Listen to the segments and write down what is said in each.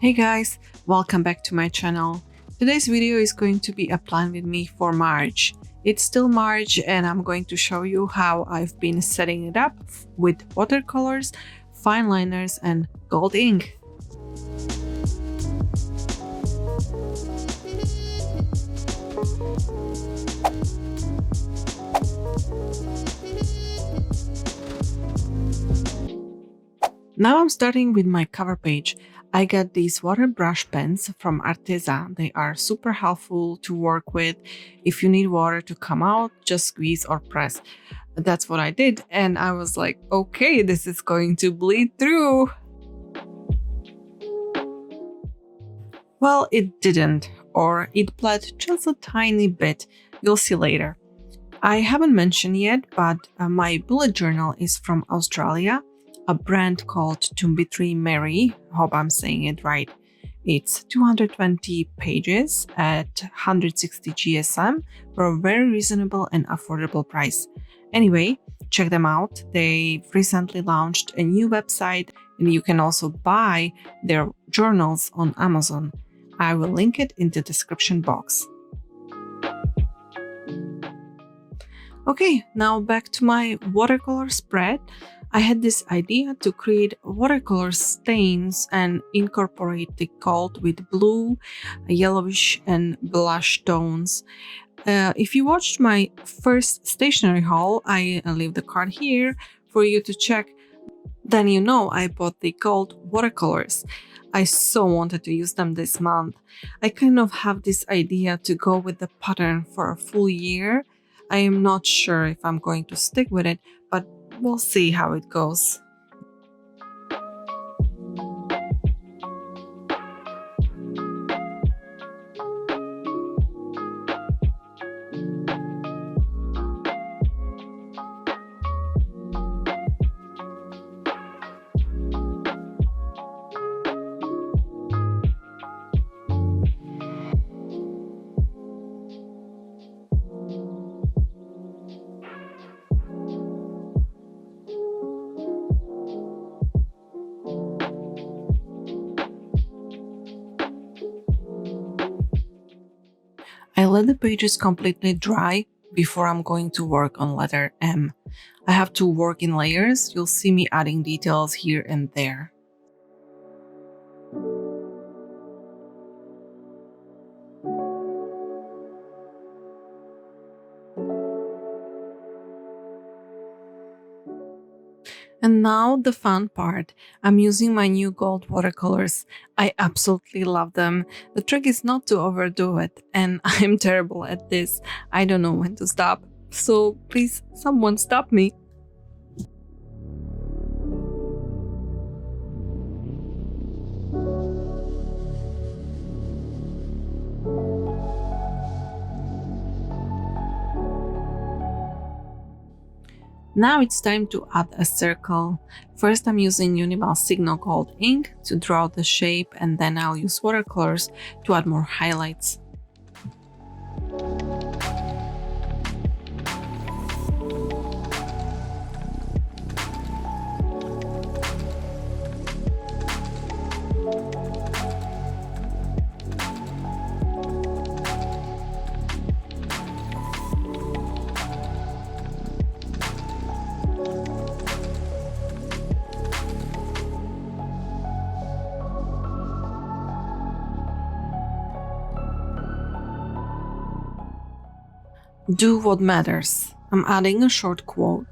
Hey guys, welcome back to my channel. Today's video is going to be a plan with me for March. It's still March and I'm going to show you how I've been setting it up with watercolors, fine liners and gold ink. Now I'm starting with my cover page. I got these water brush pens from Arteza. They are super helpful to work with. If you need water to come out, just squeeze or press. That's what I did, and I was like, okay, this is going to bleed through. Well, it didn't, or it bled just a tiny bit. You'll see later. I haven't mentioned yet, but my bullet journal is from Australia. A brand called Tumbitree Mary, hope I'm saying it right. It's 220 pages at 160 GSM for a very reasonable and affordable price. Anyway, check them out. They've recently launched a new website and you can also buy their journals on Amazon. I will link it in the description box. Okay, now back to my watercolor spread. I had this idea to create watercolor stains and incorporate the gold with blue, yellowish, and blush tones. If you watched my first stationery haul, I leave the card here for you to check. Then you know I bought the gold watercolors. I so wanted to use them this month. I kind of have this idea to go with the pattern for a full year. I am not sure if I'm going to stick with it, but we'll see how it goes. I let the pages completely dry before I'm going to work on letter M. I have to work in layers. You'll see me adding details here and there. And now the fun part. I'm using my new gold watercolors. I absolutely love them. The trick is not to overdo it, and I'm terrible at this. I don't know when to stop. So please, someone stop me. Now it's time to add a circle. First I'm using Unival Signal Gold ink to draw the shape, and then I'll use watercolors to add more highlights. Do what matters. I'm adding a short quote.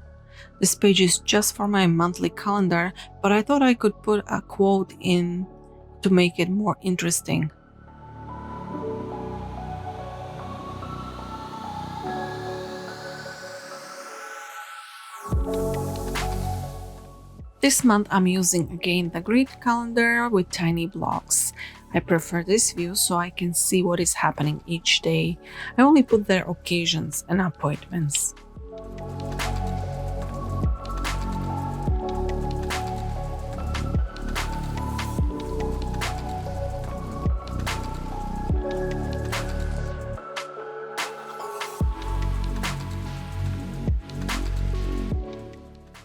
This page is just for my monthly calendar, but I thought I could put a quote in to make it more interesting. This month I'm using again the grid calendar with tiny blocks. I prefer this view so I can see what is happening each day. I only put there occasions and appointments.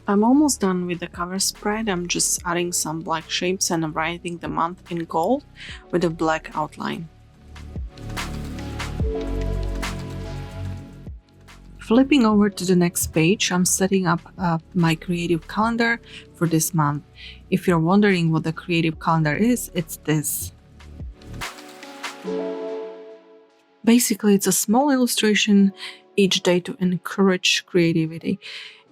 I'm almost done with the cover spread. I'm just adding some black shapes and I'm writing the month in gold with a black outline. Flipping over to the next page, I'm setting up my creative calendar for this month. If you're wondering what the creative calendar is, it's this. Basically, it's a small illustration each day to encourage creativity.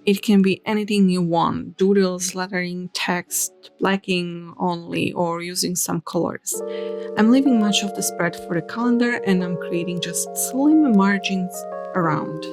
It can be anything you want: doodles, lettering, text, blacking only, or using some colors. I'm leaving much of the spread for the calendar and I'm creating just slim margins around.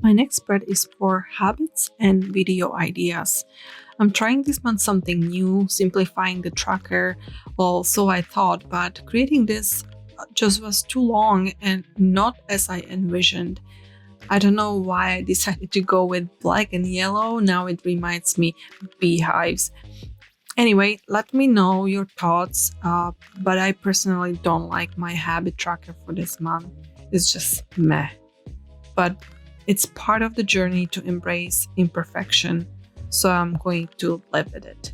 My next spread is for habits and video ideas. I'm trying this month something new, simplifying the tracker. Well, so I thought, but creating this just was too long and not as I envisioned. I don't know why I decided to go with black and yellow. Now it reminds me beehives. Anyway, let me know your thoughts, but I personally don't like my habit tracker for this month. It's just meh. But it's part of the journey to embrace imperfection, so I'm going to live with it.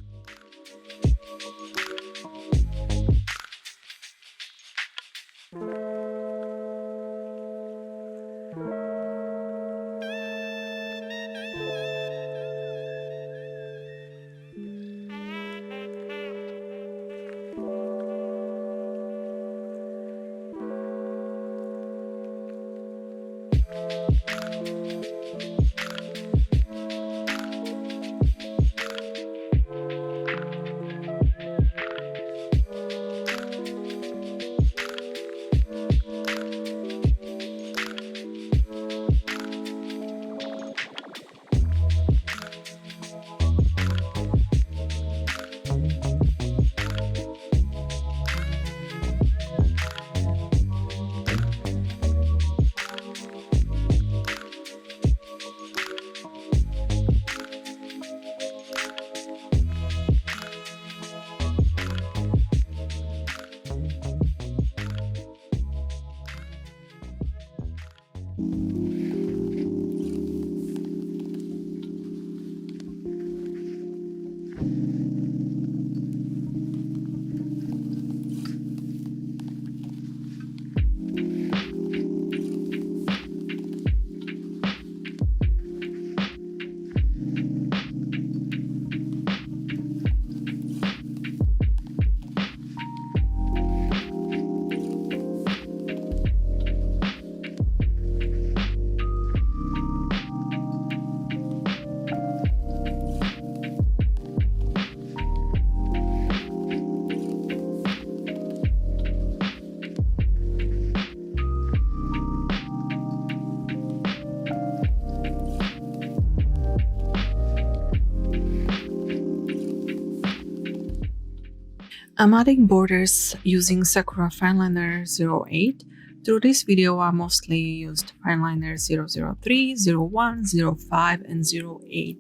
I'm adding borders using Sakura Fineliner 08. Through this video, I mostly used Fineliner 003, 01, 05, and 08.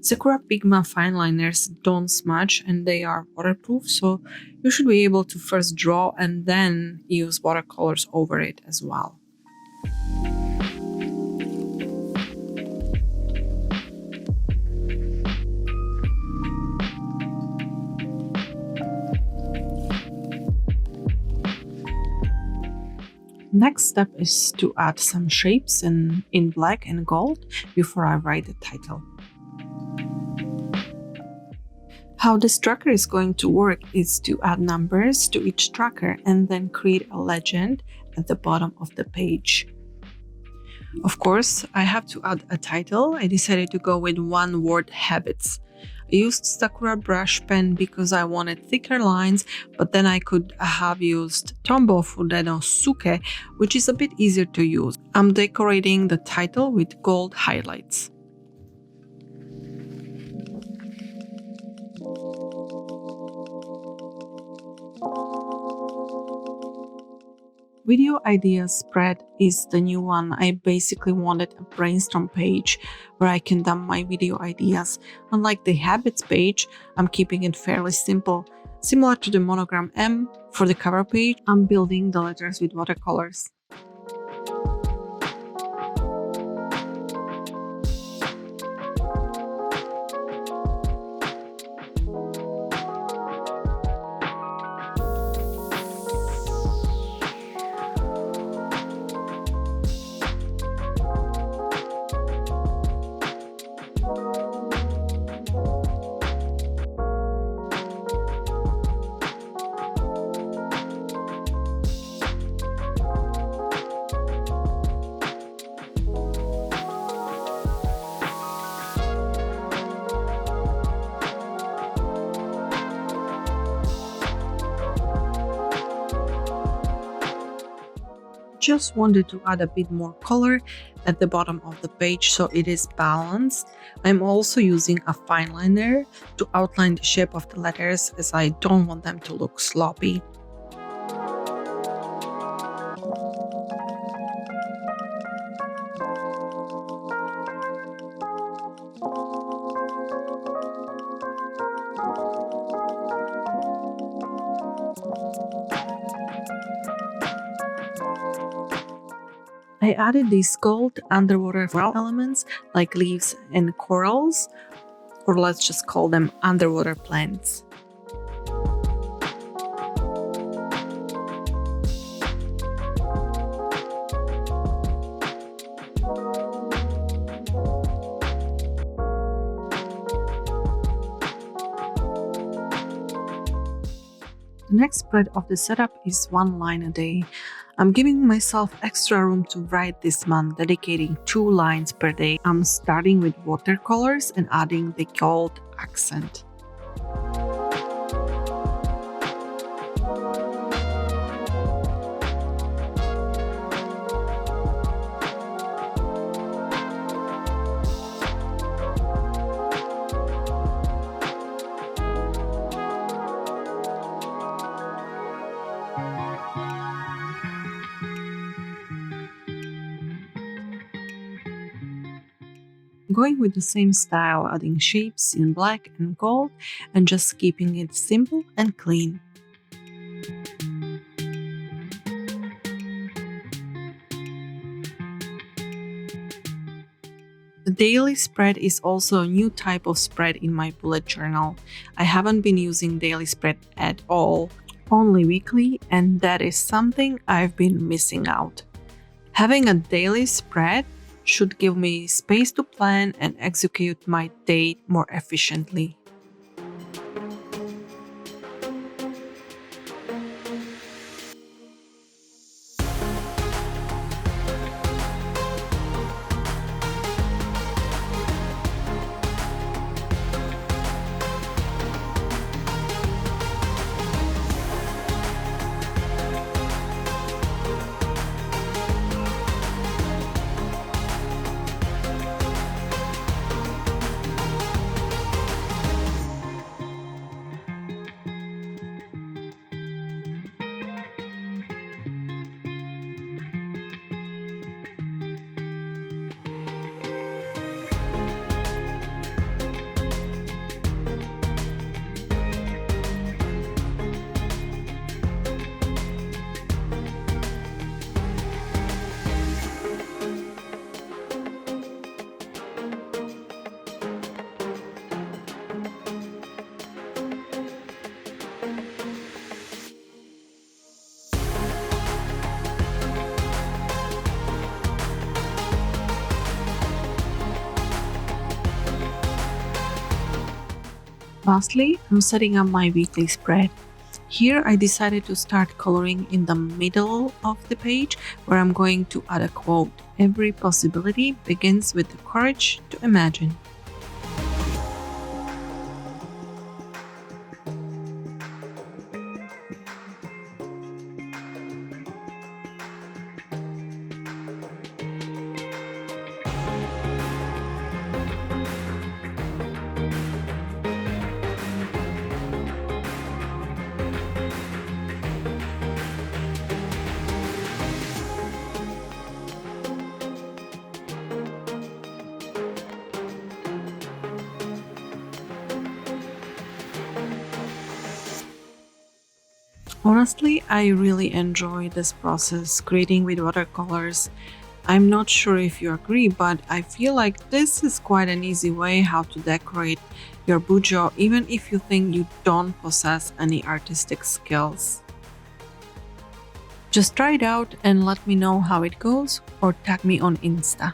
Sakura Pigma fineliners don't smudge and they are waterproof, so you should be able to first draw and then use watercolors over it as well. Next step is to add some shapes in black and gold before I write the title. How this tracker is going to work is to add numbers to each tracker and then create a legend at the bottom of the page. Of course, I have to add a title. I decided to go with one word habits. I used Sakura brush pen because I wanted thicker lines, but then I could have used Tombow Fudeno Suke, which is a bit easier to use. I'm decorating the title with gold highlights. Video Ideas spread is the new one. I basically wanted a brainstorm page where I can dump my video ideas. Unlike the habits page, I'm keeping it fairly simple. Similar to the monogram M, for the cover page, I'm building the letters with watercolors. Just wanted to add a bit more color at the bottom of the page so it is balanced. I'm also using a fine liner to outline the shape of the letters as I don't want them to look sloppy. I added these gold underwater elements like leaves and corals, or let's just call them underwater plants. The next spread of the setup is one line a day. I'm giving myself extra room to write this month, dedicating 2 lines per day. I'm starting with watercolors and adding the gold accent. Going with the same style, adding shapes in black and gold and just keeping it simple and clean. The daily spread is also a new type of spread in my bullet journal. I haven't been using daily spread at all, only weekly, and that is something I've been missing out. Having a daily spread should give me space to plan and execute my day more efficiently. Lastly, I'm setting up my weekly spread. Here I decided to start coloring in the middle of the page where I'm going to add a quote. Every possibility begins with the courage to imagine. Honestly, I really enjoy this process creating with watercolors. I'm not sure if you agree, but I feel like this is quite an easy way how to decorate your bujo even if you think you don't possess any artistic skills. Just try it out and let me know how it goes or tag me on Insta.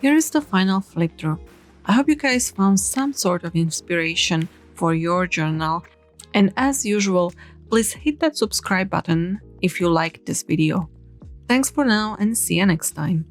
Here is the final flip through. I hope you guys found some sort of inspiration for your journal. And as usual, please hit that subscribe button if you liked this video. Thanks for now and see you next time.